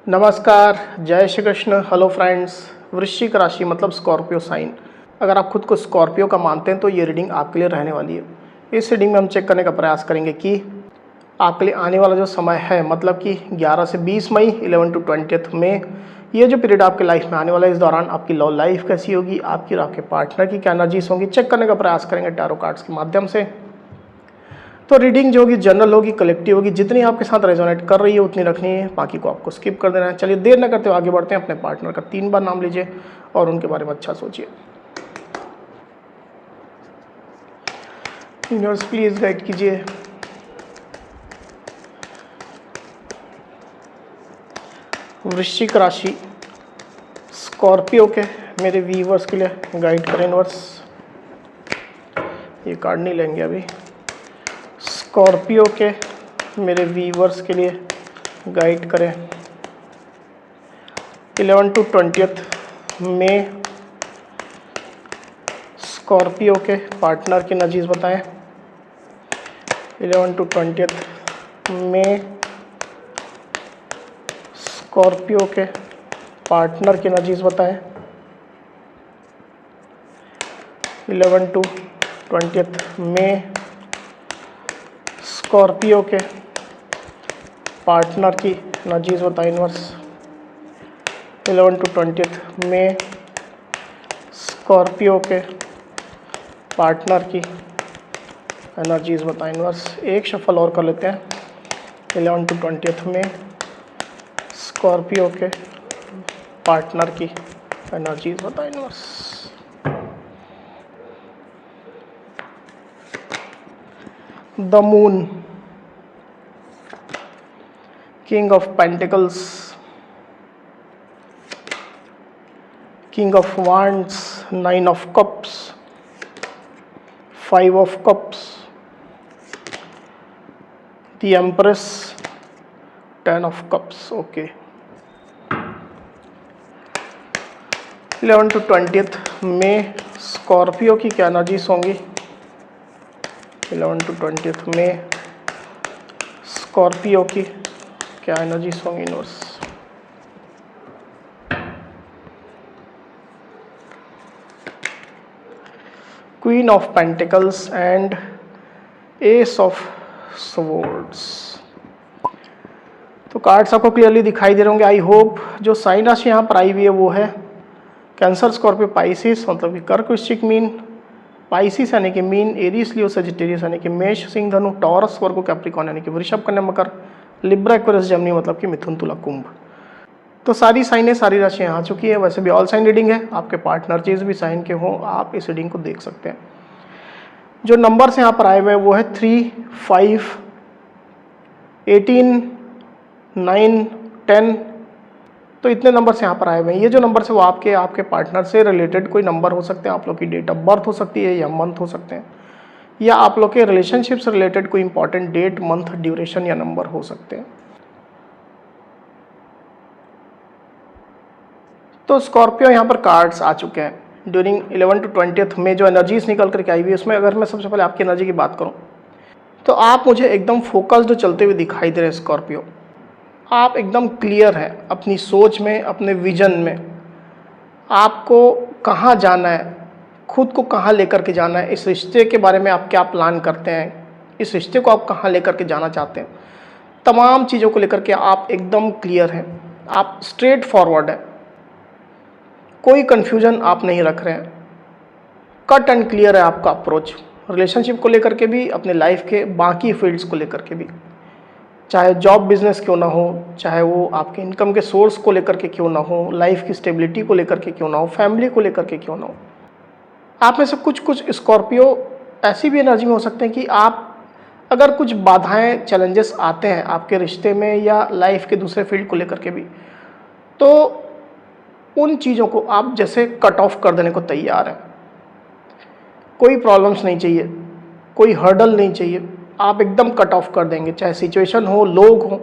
नमस्कार, जय Shri Krishna. Hello friends. वृश्चिक राशि मतलब स्कॉर्पियो साइन। अगर आप खुद को स्कॉर्पियो का मानते हैं तो ये रीडिंग आपके लिए रहने वाली है। इस रीडिंग में हम चेक करने का प्रयास करेंगे कि आपके लिए आने वाला जो समय है मतलब कि 11 से 20 मई 11 to 20 में ये जो पीरियड आपके लाइफ में आने वाला है, इस दौरान आपकी लव लाइफ कैसी होगी, आपकी और आपके पार्टनर की क्या एनर्जीज होंगी, चेक करने का प्रयास करेंगे टैरो कार्ड्स के माध्यम से। तो रीडिंग जो होगी जनरल होगी, कलेक्टिव होगी, जितनी आपके साथ रेजोनेट कर रही है उतनी रखनी है, बाकी को आपको स्किप कर देना है। चलिए देर न करते हुए आगे बढ़ते हैं। अपने पार्टनर का 3 बार नाम लीजिए और उनके बारे में अच्छा सोचिए। यूनिवर्स प्लीज गाइड कीजिए। वृश्चिक राशि स्कॉर्पियो के मेरे व्यूअर्स के लिए गाइड करें यूनिवर्स। ये कार्ड नहीं लेंगे अभी। स्कॉर्पियो के मेरे व्यूअर्स के लिए गाइड करें 11 to 20 में स्कॉर्पियो के पार्टनर की नजीज बताएं। 11 to 20 में स्कॉर्पियो के पार्टनर की नजीज बताएं। 11 to 20 में स्कॉर्पियो के पार्टनर की नजीज बताएं यूनिवर्स। 11 to 20 में स्कॉर्पियो के पार्टनर की एनर्जीज बताएं यूनिवर्स। एक शफल और कर लेते हैं। 11 to 20 में स्कॉर्पियो के पार्टनर की एनर्जीज बताएं universe. The moon, king of pentacles, king of wands, 9 of cups, 5 of cups, the empress, 10 of cups. Okay, 11 to 20 में स्कॉर्पियो की क्या एनर्जीज होंगी। 11 to 20 में स्कॉर्पियो की क्या एनर्जीज होंगी universe. Queen of pentacles and S of swords. तो cards आपको क्लियरली दिखाई दे रहे होंगे आई होप। जो साइन राशि यहाँ पर आई हुई है वो है कैंसर, स्कॉर्पियो, पाइसिस मतलब कि कर्क, वृश्चिक, मीन, पाइसिस यानी कि मीन, एरीज, लियो, सजिटेरियस यानी कि मेष, सिंह, धनु, टॉरस, वर्गो, कैप्रिकॉर्न यानी कि वृषभ, कन्या, मकर, लिब्रा, एक्वेरियस, जेमिनी मतलब कि मिथुन, तुला, कुंभ। तो सारी साइनें, सारी राशियाँ आ चुकी है। वैसे भी ऑल साइन रीडिंग है, आपके पार्टनर चीज भी साइन के हों आप इस रीडिंग को देख सकते हैं। जो नंबर्स यहाँ पर आए हुए हैं वो है 3, 5, 18, 9, 10। तो इतने नंबर्स यहाँ पर आए हुए हैं। ये जो नंबर्स है वो आपके पार्टनर से रिलेटेड कोई नंबर हो सकते हैं, आप लोग की डेट ऑफ बर्थ हो सकती है या मंथ हो सकते हैं, या आप लोग के रिलेशनशिप से रिलेटेड कोई इंपॉर्टेंट डेट, मंथ, ड्यूरेशन या नंबर हो सकते हैं। तो स्कॉर्पियो यहाँ पर कार्ड्स आ चुके हैं ड्यूरिंग 11 to 20 में। जो एनर्जीज निकल करके आई हुई है उसमें अगर मैं सबसे पहले आपकी एनर्जी की बात करूँ तो आप मुझे एकदम फोकस्ड चलते हुए दिखाई दे रहे हैं स्कॉर्पियो। आप एकदम क्लियर हैं अपनी सोच में, अपने विजन में। आपको कहाँ जाना है, खुद को कहाँ लेकर के जाना है, इस रिश्ते के बारे में आप क्या प्लान करते हैं, इस रिश्ते को आप कहाँ लेकर के जाना चाहते हैं, तमाम चीज़ों को लेकर के आप एकदम क्लियर हैं। आप स्ट्रेट फॉरवर्ड हैं, कोई कन्फ्यूजन आप नहीं रख रहे हैं। कट एंड क्लियर है आपका अप्रोच रिलेशनशिप को लेकर के भी, अपने लाइफ के बाकी फील्ड्स को लेकर के भी। चाहे जॉब बिजनेस क्यों ना हो, चाहे वो आपके इनकम के सोर्स को लेकर के क्यों ना हो, लाइफ की स्टेबिलिटी को लेकर के क्यों ना हो, फैमिली को लेकर के क्यों ना हो। आप में से कुछ स्कॉर्पियो ऐसी भी एनर्जी में हो सकते हैं कि आप अगर कुछ बाधाएं, चैलेंजेस आते हैं आपके रिश्ते में या लाइफ के दूसरे फील्ड को लेकर के भी, तो उन चीज़ों को आप जैसे कट ऑफ कर देने को तैयार हैं। कोई प्रॉब्लम्स नहीं चाहिए, कोई हर्डल नहीं चाहिए, आप एकदम कट ऑफ कर देंगे, चाहे सिचुएशन हो, लोग हो।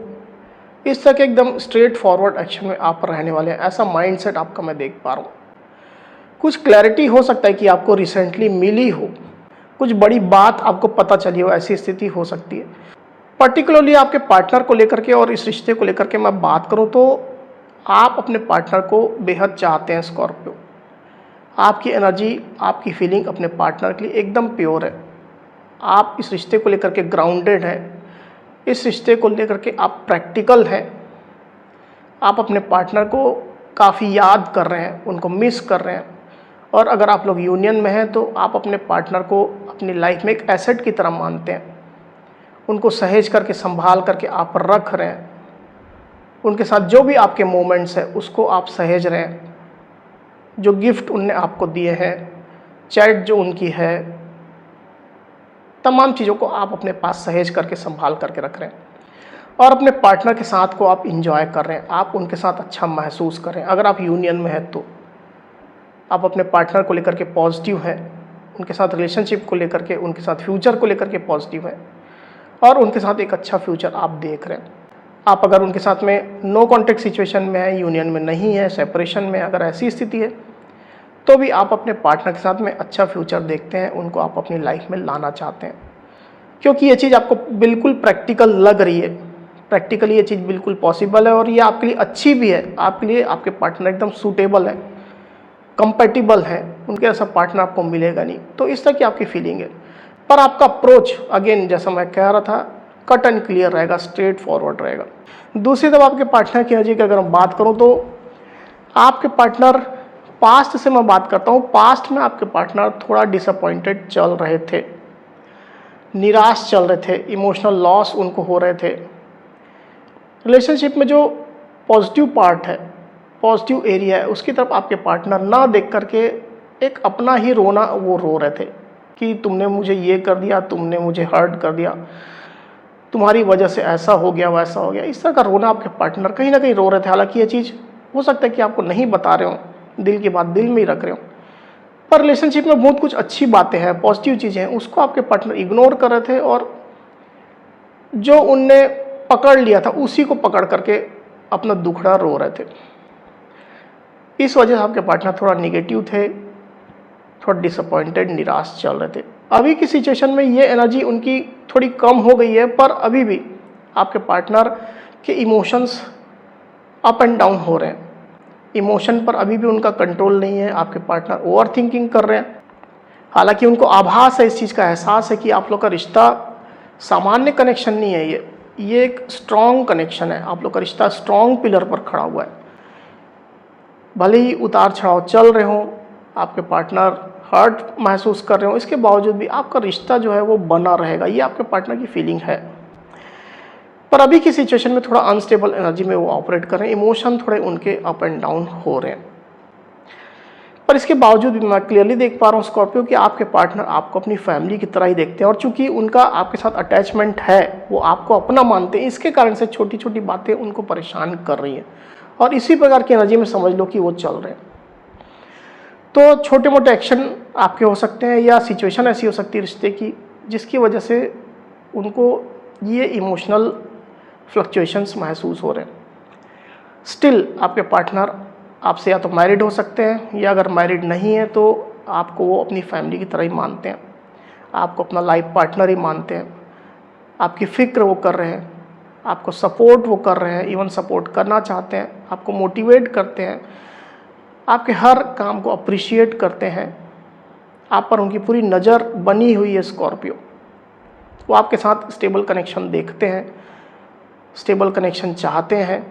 इस तरह के एकदम स्ट्रेट फॉरवर्ड एक्शन में आप रहने वाले हैं, ऐसा माइंडसेट आपका मैं देख पा रहा हूँ। कुछ क्लैरिटी हो सकता है कि आपको रिसेंटली मिली हो, कुछ बड़ी बात आपको पता चली हो, ऐसी स्थिति हो सकती है। पर्टिकुलरली आपके पार्टनर को लेकर के और इस रिश्ते को लेकर के मैं बात करूं तो आप अपने पार्टनर को बेहद चाहते हैं स्कॉर्पियो। आपकी एनर्जी, आपकी फीलिंग अपने पार्टनर के लिए एकदम प्योर है। आप इस रिश्ते को लेकर के ग्राउंडेड हैं, इस रिश्ते को लेकर के आप प्रैक्टिकल हैं। आप अपने पार्टनर को काफ़ी याद कर रहे हैं, उनको मिस कर रहे हैं। और अगर आप लोग यूनियन में हैं तो आप अपने पार्टनर को अपनी लाइफ में एक एसेट की तरह मानते हैं। उनको सहेज करके, संभाल करके आप रख रहे हैं। उनके साथ जो भी आपके मोमेंट्स हैं उसको आप सहेज रहे हैं। जो गिफ्ट उनने आपको दिए हैं, चैट जो उनकी है, तमाम चीज़ों को आप अपने पास सहेज करके, संभाल करके रख रहे हैं। और अपने पार्टनर के साथ को आप इंजॉय कर रहे हैं, आप उनके साथ अच्छा महसूस कर रहे हैं। अगर आप यूनियन में हैं तो आप अपने पार्टनर को लेकर के पॉजिटिव हैं, उनके साथ रिलेशनशिप को लेकर के, उनके साथ फ्यूचर को लेकर के पॉजिटिव हैं और उनके साथ एक अच्छा फ्यूचर आप देख रहे हैं। आप अगर उनके साथ में नो कॉन्टेक्ट सिचुएशन में है, यूनियन में नहीं है, सेपरेशन में, अगर ऐसी स्थिति है तो भी आप अपने पार्टनर के साथ में अच्छा फ्यूचर देखते हैं, उनको आप अपनी लाइफ में लाना चाहते हैं। क्योंकि ये चीज़ आपको बिल्कुल प्रैक्टिकल लग रही है, प्रैक्टिकली ये चीज़ बिल्कुल पॉसिबल है और ये आपके लिए अच्छी भी है। आपके लिए आपके पार्टनर एकदम सूटेबल है, कंपैटिबल है, उनके ऐसा पार्टनर आपको मिलेगा नहीं। तो इस तरह की आपकी फीलिंग है। पर आपका अप्रोच अगेन जैसा मैं कह रहा था, कट एंड क्लियर रहेगा, स्ट्रेट फॉरवर्ड रहेगा। दूसरी तरफ आपके पार्टनर की एनर्जी की अगर मैं बात करूं तो आपके पार्टनर, पास्ट से मैं बात करता हूं, पास्ट में आपके पार्टनर थोड़ा डिसअपॉइंटेड चल रहे थे, निराश चल रहे थे, इमोशनल लॉस उनको हो रहे थे। रिलेशनशिप में जो पॉजिटिव पार्ट है, पॉजिटिव एरिया है, उसकी तरफ आपके पार्टनर ना देख करके एक अपना ही रोना वो रो रहे थे कि तुमने मुझे ये कर दिया, तुमने मुझे हर्ट कर दिया, तुम्हारी वजह से ऐसा हो गया, वैसा हो गया। इस तरह का रोना आपके पार्टनर कहीं ना कहीं रो रहे थे। हालांकि ये चीज़ हो सकता है कि आपको नहीं बता रहे हो, दिल की बात दिल में ही रख रहे हो, पर रिलेशनशिप में बहुत कुछ अच्छी बातें हैं, पॉजिटिव चीज़ें हैं, उसको आपके पार्टनर इग्नोर कर रहे थे और जो उनने पकड़ लिया था उसी को पकड़ करके अपना दुखड़ा रो रहे थे। इस वजह से आपके पार्टनर थोड़ा निगेटिव थे, थोड़ा डिसअपॉइंटेड, निराश चल रहे थे। अभी की सिचुएशन में ये एनर्जी उनकी थोड़ी कम हो गई है, पर अभी भी आपके पार्टनर के इमोशंस अप एंड डाउन हो रहे हैं। इमोशन पर अभी भी उनका कंट्रोल नहीं है। आपके पार्टनर ओवर थिंकिंग कर रहे हैं। हालांकि उनको आभास है, इस चीज़ का एहसास है कि आप लोग का रिश्ता सामान्य कनेक्शन नहीं है, ये एक स्ट्रॉन्ग कनेक्शन है। आप लोग का रिश्ता स्ट्रॉन्ग पिलर पर खड़ा हुआ है। भले ही उतार चढ़ाव चल रहे हों, आपके पार्टनर हर्ट महसूस कर रहे हो, इसके बावजूद भी आपका रिश्ता जो है वो बना रहेगा, ये आपके पार्टनर की फीलिंग है। पर अभी की सिचुएशन में थोड़ा अनस्टेबल एनर्जी में वो ऑपरेट कर रहे हैं, इमोशन थोड़े उनके अप एंड डाउन हो रहे हैं। पर इसके बावजूद भी मैं क्लियरली देख पा रहा हूँ स्कॉर्पियो कि आपके पार्टनर आपको अपनी फैमिली की तरह ही देखते हैं और चूंकि उनका आपके साथ अटैचमेंट है, वो आपको अपना मानते हैं, इसके कारण से छोटी छोटी बातें उनको परेशान कर रही हैं और इसी प्रकार की एनर्जी में समझ लो कि वो चल रहे हैं। तो छोटे मोटे एक्शन आपके हो सकते हैं या सिचुएशन ऐसी हो सकती है रिश्ते की जिसकी वजह से उनको ये इमोशनल फ्लक्चुएशंस महसूस हो रहे हैं। स्टिल आपके पार्टनर आपसे या तो मैरिड हो सकते हैं या अगर मैरिड नहीं है तो आपको वो अपनी फैमिली की तरह ही मानते हैं, आपको अपना लाइफ पार्टनर ही मानते हैं। आपकी फ़िक्र वो कर रहे हैं, आपको सपोर्ट वो कर रहे हैं, इवन सपोर्ट करना चाहते हैं, आपको मोटिवेट करते हैं, आपके हर काम को अप्रिशिएट करते हैं। आप पर उनकी पूरी नज़र बनी हुई है स्कॉर्पियो। वो आपके साथ स्टेबल कनेक्शन देखते हैं, स्टेबल कनेक्शन चाहते हैं।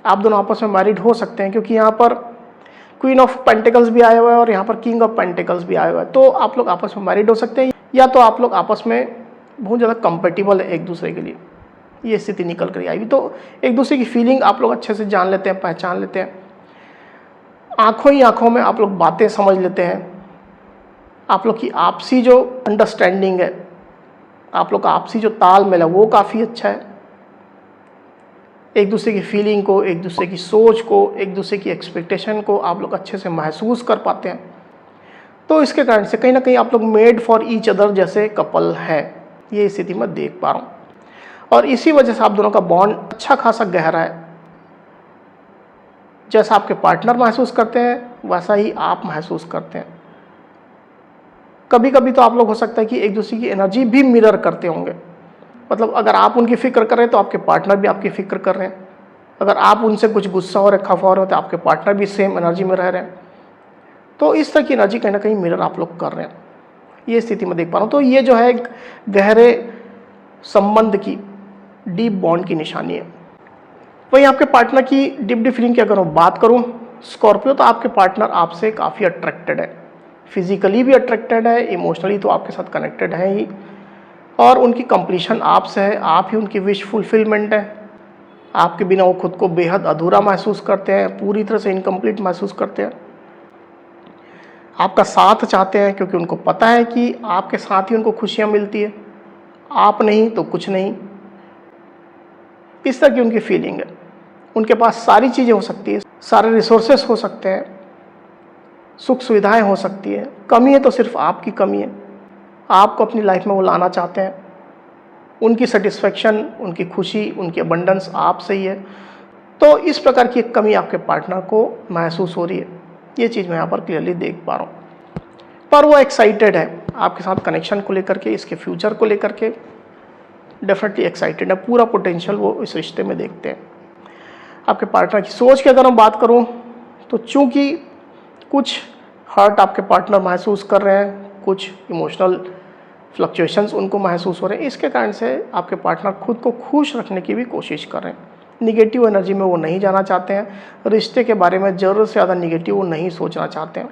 आप दोनों आपस में मैरिड हो सकते हैं क्योंकि यहाँ पर क्वीन ऑफ पेंटिकल्स भी आया हुआ है और यहाँ पर किंग ऑफ पेंटिकल्स भी आया हुआ है। तो आप लोग आपस में मैरिड हो सकते हैं या तो आप लोग आपस में बहुत ज़्यादा कंपेटिबल है एक दूसरे के लिए, ये स्थिति निकल कर आई। तो एक दूसरे की फीलिंग आप लोग अच्छे से जान लेते हैं, पहचान लेते हैं। आंखों ही आंखों में आप लोग बातें समझ लेते हैं। आप लोग की आपसी जो अंडरस्टैंडिंग है, आप लोग का आपसी जो तालमेल है वो काफ़ी अच्छा है। एक दूसरे की फीलिंग को, एक दूसरे की सोच को, एक दूसरे की एक्सपेक्टेशन को आप लोग अच्छे से महसूस कर पाते हैं। तो इसके कारण से कहीं ना कहीं आप लोग मेड फॉर ईच अदर जैसे कपल है, ये स्थिति मैं देख पा रहा हूँ। और इसी वजह से आप दोनों का बॉन्ड अच्छा खासा गहरा है। जैसा आपके पार्टनर महसूस करते हैं वैसा ही आप महसूस करते हैं। कभी कभी तो आप लोग हो सकता है कि एक दूसरे की एनर्जी भी मिरर करते होंगे। मतलब अगर आप उनकी फ़िक्र कर रहे हैं तो आपके पार्टनर भी आपकी फ़िक्र कर रहे हैं। अगर आप उनसे कुछ गुस्सा हो रहे, खफा हो रहे हो, तो आपके पार्टनर भी सेम एनर्जी में रह रहे हैं। तो इस तरह की एनर्जी कहीं ना कहीं मिरर आप लोग कर रहे हैं, ये स्थिति में देख पा रहा हूँ। तो ये जो है एक गहरे संबंध की, डीप बॉन्ड की निशानी है। वहीं आपके पार्टनर की डीप फीलिंग की अगर मैं बात करूँ स्कॉर्पियो, तो आपके पार्टनर आपसे काफ़ी अट्रैक्टेड है, फिजिकली भी अट्रैक्टेड है, इमोशनली तो आपके साथ कनेक्टेड है ही, और उनकी कंप्लीशन आपसे है, आप ही उनकी विश फुलफिलमेंट है। आपके बिना वो खुद को बेहद अधूरा महसूस करते हैं, पूरी तरह से इनकम्प्लीट महसूस करते हैं। आपका साथ चाहते हैं क्योंकि उनको पता है कि आपके साथ ही उनको खुशियाँ मिलती है, आप नहीं तो कुछ नहीं। इस तरह की उनकी फीलिंग है। उनके पास सारी चीज़ें हो सकती है, सारे रिसोर्सेस हो सकते हैं, सुख सुविधाएं हो सकती है, कमी है तो सिर्फ आपकी कमी है। आपको अपनी लाइफ में वो लाना चाहते हैं। उनकी सेटिस्फेक्शन, उनकी खुशी, उनकी अबंडेंस आपसे ही है। तो इस प्रकार की एक कमी आपके पार्टनर को महसूस हो रही है, ये चीज़ मैं यहाँ पर क्लियरली देख पा रहा हूँ। पर वो एक्साइटेड है आपके साथ कनेक्शन को लेकर के, इसके फ्यूचर को लेकर के डेफिनेटली एक्साइटेड है, पूरा पोटेंशियल वो इस रिश्ते में देखते हैं। आपके पार्टनर की सोच की अगर मैं बात करूं, तो चूंकि कुछ हर्ट आपके पार्टनर महसूस कर रहे हैं, कुछ इमोशनल फ्लक्चुएशंस उनको महसूस हो रहे हैं, इसके कारण से आपके पार्टनर खुद को खुश रखने की भी कोशिश कर रहे हैं। निगेटिव एनर्जी में वो नहीं जाना चाहते हैं, रिश्ते के बारे में ज़रूरत से ज़्यादा निगेटिव वो नहीं सोचना चाहते हैं,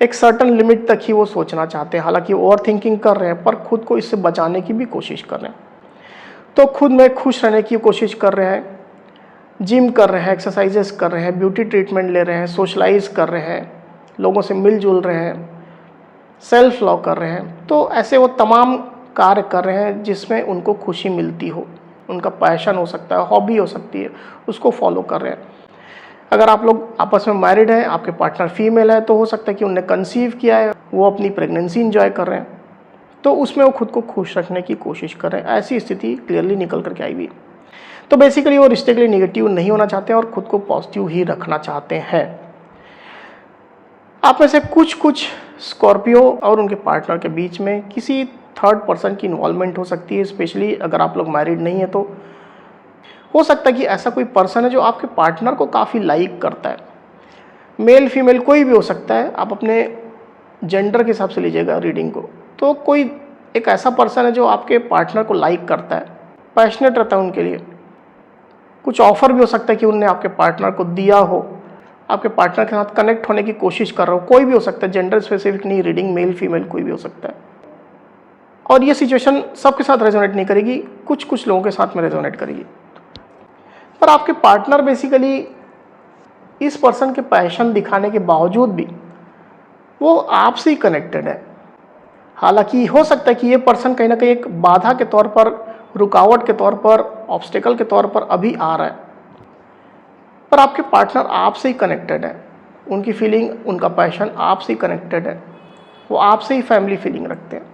एक सर्टन लिमिट तक ही वो सोचना चाहते हैं। हालांकि ओवर थिंकिंग कर रहे हैं, पर खुद को इससे बचाने की भी कोशिश कर रहे हैं। तो खुद में खुश रहने की कोशिश कर रहे हैं, जिम कर रहे हैं, एक्सरसाइजेस कर रहे हैं, ब्यूटी ट्रीटमेंट ले रहे हैं, सोशलाइज कर रहे हैं, लोगों से मिलजुल रहे हैं, सेल्फ लव कर रहे हैं। तो ऐसे वो तमाम कार्य कर रहे हैं जिसमें उनको खुशी मिलती हो, उनका पैशन हो सकता है, हॉबी हो सकती है, उसको फॉलो कर रहे हैं। अगर आप लोग आपस में मैरिड हैं, आपके पार्टनर फीमेल है, तो हो सकता है कि उन्होंने कंसीव किया है, वो अपनी प्रेगनेंसी इंजॉय कर रहे हैं, तो उसमें वो खुद को खुश रखने की कोशिश कर रहे हैं। ऐसी स्थिति क्लियरली निकल करके आई हुई। तो बेसिकली वो रिश्ते के लिए निगेटिव नहीं होना चाहते और खुद को पॉजिटिव ही रखना चाहते हैं। आप में से कुछ स्कॉर्पियो और उनके पार्टनर के बीच में किसी थर्ड पर्सन की इन्वॉल्वमेंट हो सकती है, स्पेशली अगर आप लोग मैरिड नहीं है। तो हो सकता है कि ऐसा कोई पर्सन है जो आपके पार्टनर को काफ़ी लाइक करता है, मेल फीमेल कोई भी हो सकता है, आप अपने जेंडर के हिसाब से लीजिएगा रीडिंग को। तो कोई एक ऐसा पर्सन है जो आपके पार्टनर को लाइक करता है, पैशनेट रहता है उनके लिए। कुछ ऑफर भी हो सकता है कि उन्होंने आपके पार्टनर को दिया हो, आपके पार्टनर के साथ कनेक्ट होने की कोशिश कर रहा हो, कोई भी हो सकता है, जेंडर स्पेसिफिक नहीं, रीडिंग मेल फीमेल कोई भी हो सकता है। और ये सिचुएशन सबके साथ रेजोनेट नहीं करेगी, कुछ लोगों के साथ में रेजोनेट करेगी। पर आपके पार्टनर बेसिकली इस पर्सन के पैशन दिखाने के बावजूद भी वो आपसे ही कनेक्टेड है। हालांकि हो सकता है कि ये पर्सन कहीं ना कहीं एक बाधा के तौर पर, रुकावट के तौर पर, ऑब्स्टेकल के तौर पर अभी आ रहा है, पर आपके पार्टनर आपसे ही कनेक्टेड है। उनकी फीलिंग, उनका पैशन आपसे ही कनेक्टेड है, वो आपसे ही फैमिली फीलिंग रखते हैं।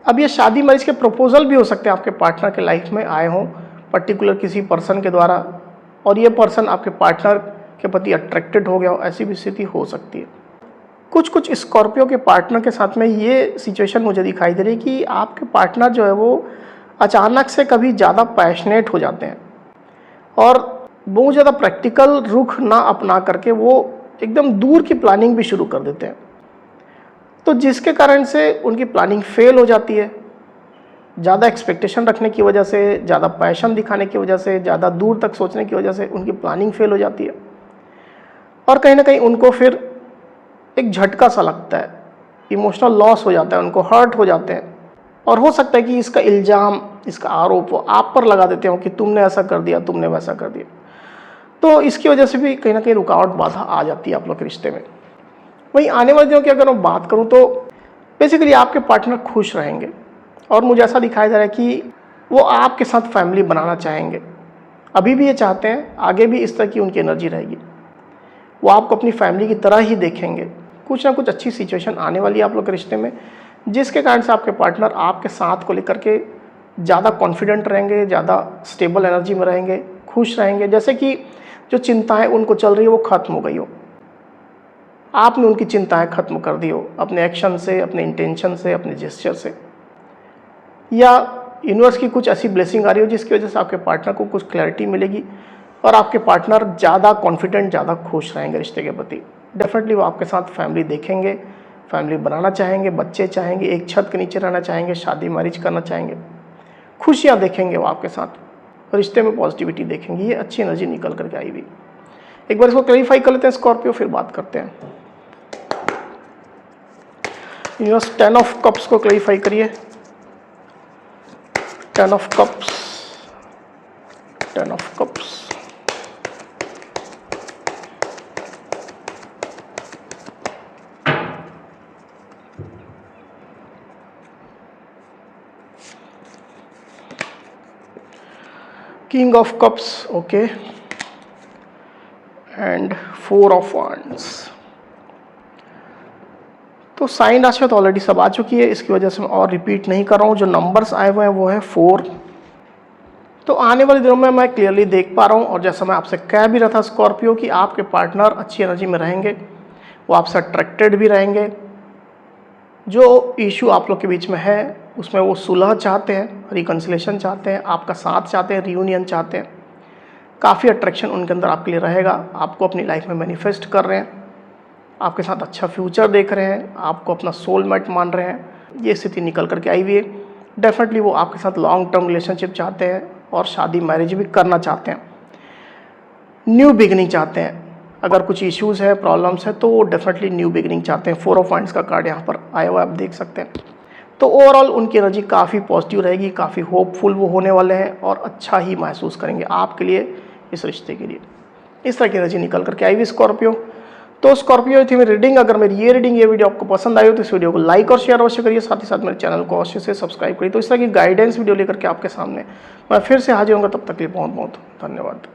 अब ये शादी मैरिज के प्रपोजल भी हो सकते हैं आपके पार्टनर के लाइफ में आए हों, पर्टिकुलर किसी पर्सन के द्वारा, और ये पर्सन आपके पार्टनर के प्रति अट्रैक्टेड हो गया हो, ऐसी भी स्थिति हो सकती है। कुछ स्कॉर्पियो के पार्टनर के साथ में ये सिचुएशन मुझे दिखाई दे रही है कि आपके पार्टनर जो है वो अचानक से कभी ज़्यादा पैशनेट हो जाते हैं और बहुत ज़्यादा प्रैक्टिकल रुख ना अपना करके वो एकदम दूर की प्लानिंग भी शुरू कर देते हैं। तो जिसके कारण से उनकी प्लानिंग फेल हो जाती है, ज़्यादा एक्सपेक्टेशन रखने की वजह से, ज़्यादा पैशन दिखाने की वजह से, ज़्यादा दूर तक सोचने की वजह से उनकी प्लानिंग फेल हो जाती है। और कहीं ना कहीं उनको फिर एक झटका सा लगता है, इमोशनल लॉस हो जाता है, उनको हर्ट हो जाते हैं। और हो सकता है कि इसका इल्ज़ाम, इसका आरोप वो आप पर लगा देते हो कि तुमने ऐसा कर दिया, तुमने वैसा कर दिया। तो इसकी वजह से भी कहीं ना कहीं रुकावट, बाधा आ जाती है आप लोग के रिश्ते में। वहीं आने वाले दिनों की अगर मैं बात करूं तो बेसिकली आपके पार्टनर खुश रहेंगे और मुझे ऐसा दिखाई दे रहा है कि वो आपके साथ फैमिली बनाना चाहेंगे, अभी भी ये चाहते हैं, आगे भी इस तरह की उनकी एनर्जी रहेगी। वो आपको अपनी फैमिली की तरह ही देखेंगे। कुछ ना कुछ अच्छी सिचुएशन आने वाली है आप लोग के रिश्ते में, जिसके कारण से आपके पार्टनर आपके साथ को लेकर के ज़्यादा कॉन्फिडेंट रहेंगे, ज़्यादा स्टेबल एनर्जी में रहेंगे, खुश रहेंगे। जैसे कि जो चिंताएं उनको चल रही है वो खत्म हो गई हो, आपने उनकी चिंताएं खत्म कर दी हो अपने एक्शन से, अपने इंटेंशन से, अपने जेस्चर से, या यूनिवर्स की कुछ ऐसी ब्लेसिंग आ रही हो जिसकी वजह से आपके पार्टनर को कुछ क्लैरिटी मिलेगी और आपके पार्टनर ज़्यादा कॉन्फिडेंट, ज़्यादा खुश रहेंगे रिश्ते के प्रति। डेफिनेटली वो आपके साथ फैमिली देखेंगे, फैमिली बनाना चाहेंगे, बच्चे चाहेंगे, एक छत के नीचे रहना चाहेंगे, शादी मैरिज करना चाहेंगे, खुशियाँ देखेंगे वो आपके साथ, रिश्ते में पॉजिटिविटी देखेंगे। ये अच्छी एनर्जी निकल करके आई हुई। एक बार इसको क्लैरिफाई कर लेते हैं स्कॉर्पियो, फिर बात करते हैं। यूनिवर्स 10 ऑफ कप्स को क्लैरिफाई करिए। 10 of cups, 10 of cups, king of cups, okay, and 4 of wands. तो साइन राशि तो ऑलरेडी सब आ चुकी है, इसकी वजह से मैं और रिपीट नहीं कर रहा हूँ। जो नंबर्स आए हुए हैं वो है 4। तो आने वाले दिनों में मैं क्लियरली देख पा रहा हूँ, और जैसा मैं आपसे कह भी रहा था स्कॉर्पियो कि आपके पार्टनर अच्छी एनर्जी में रहेंगे, वो आपसे अट्रैक्टेड भी रहेंगे। जो इशू आप लोग के बीच में है उसमें वो सुलह चाहते हैं, रिकन्सिलेशन चाहते हैं, आपका साथ चाहते हैं, रियूनियन चाहते हैं। काफ़ी अट्रैक्शन उनके अंदर आपके लिए रहेगा, आपको अपनी लाइफ में मैनिफेस्ट कर रहे हैं, आपके साथ अच्छा फ्यूचर देख रहे हैं, आपको अपना सोलमेट मान रहे हैं। ये स्थिति निकल करके आई हुई है। डेफिनेटली वो आपके साथ लॉन्ग टर्म रिलेशनशिप चाहते हैं और शादी मैरिज भी करना चाहते हैं, न्यू बिगनिंग चाहते हैं। अगर कुछ इश्यूज़ है, प्रॉब्लम्स है, तो वो डेफिनेटली न्यू बिगनिंग चाहते हैं। 4 ऑफ वांड्स का कार्ड यहाँ पर आया हुआ आप देख सकते हैं। तो ओवरऑल उनकी एनर्जी काफ़ी पॉजिटिव रहेगी, काफ़ी होपफुल वो होने वाले हैं और अच्छा ही महसूस करेंगे आपके लिए, इस रिश्ते के लिए। इस तरह की एनर्जी निकल करके आई हुई स्कॉर्पियो। तो स्कॉर्पियो थी मेरी रीडिंग। अगर मेरी ये वीडियो आपको पसंद आई हो तो इस वीडियो को लाइक और शेयर अवश्य करिए, साथ ही साथ मेरे चैनल को अवश्य से सब्सक्राइब करिए। तो इस तरह की गाइडेंस वीडियो लेकर के आपके सामने मैं फिर से हाजिर होऊंगा। तब तक के लिए बहुत बहुत धन्यवाद।